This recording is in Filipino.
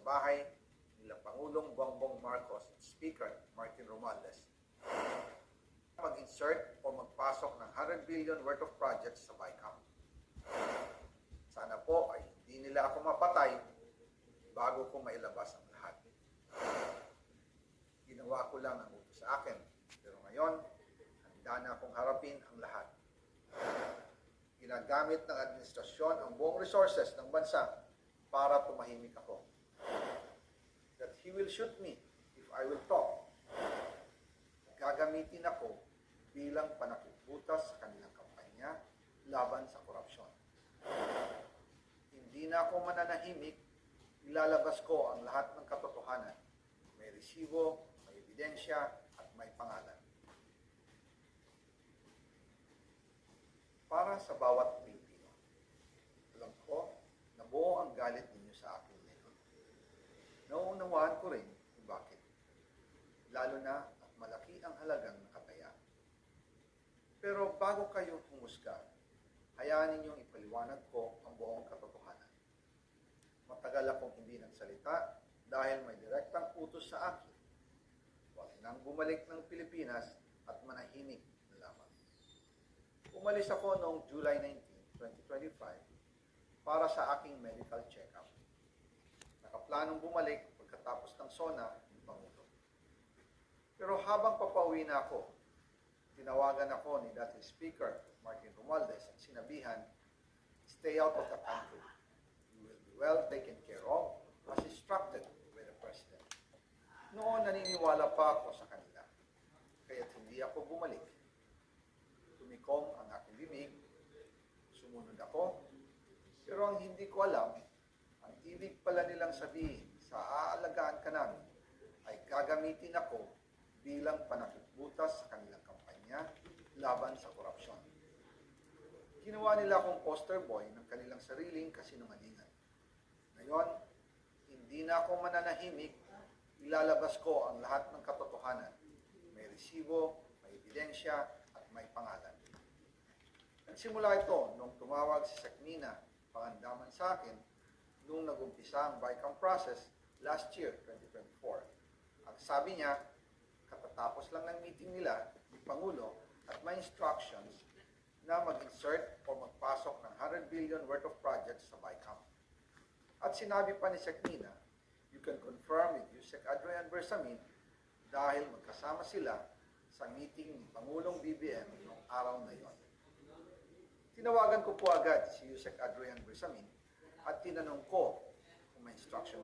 bahay nila Pangulong Bongbong Marcos at Speaker Martin Romualdez mag-insert o magpasok ng 100 billion worth of projects sa BICAM. Sana po ay hindi nila ako mapatay bago ko mailabas ang lahat. Ginawa ko lang ang utos sa akin, pero ngayon, handa na akong harapin ang lahat. Ginagamit ng administrasyon ang buong resources ng bansa para tumahimik ako. That he will shoot me if I will talk. Gagamitin ako bilang panakipbutas sa kanilang kampanya laban sa korupsyon. Hindi na ako mananahimik, ilalabas ko ang lahat ng katotohanan. May resibo, may ebidensya, at may pangalan. Para sa bawat Pilipino, alam ko na buo ang galit ninyo sa akin ngayon. Nauunawaan ko rin kung bakit. Lalo na at malaki ang halagang nakataya. Pero bago kayo humusga, hayaan ninyong ipaliwanag ko ang buong katotohanan. Matagal akong hindi nagsalita dahil may direktang utos sa akin. Huwag nang bumalik ng Pilipinas at manahimik na lamang. Umalis ako noong July 19, 2025 para sa aking medical check-up. Nakaplanong bumalik pagkatapos ng SONA ng Pangulo. Pero habang papauwi na ako, tinawagan ako ni dating Speaker Martin Romualdez at sinabihan, "Stay out of the country. You will be well taken care of as instructed by the President." Noon naniniwala pa ako sa kanila, kaya't hindi ako bumalik. Tumikom ang aking bibig, sumunod ako, pero ang hindi ko alam, ang ibig pala nilang sabihin sa aalagaan ka namin ay gagamitin ako bilang panakipbutas sa kanilang kampanya laban sa korupsyon. Ginawa nila akong poster boy ng kanilang sariling kasinungalingan. Ngayon, hindi na ako mananahimik, ilalabas ko ang lahat ng katotohanan. May resibo, may ebidensya, at may pangalan. Nagsimula ito nung tumawag si Saknina Pangandaman sa akin nung nag-umpisa ang BICAM process last year, 2024. Ang sabi niya, katatapos lang ng meeting nila ni Pangulo at may instructions na mag-insert o magpasok ng 100 billion worth of projects sa BICAM. At sinabi pa ni Saknina, you can confirm with Yusek Adrian Bersamin dahil magkasama sila sa meeting ni Pangulong BBM noong araw na yon. Tinawagan ko po agad si Yusek Adrian Bersamin at tinanong ko kung may instruction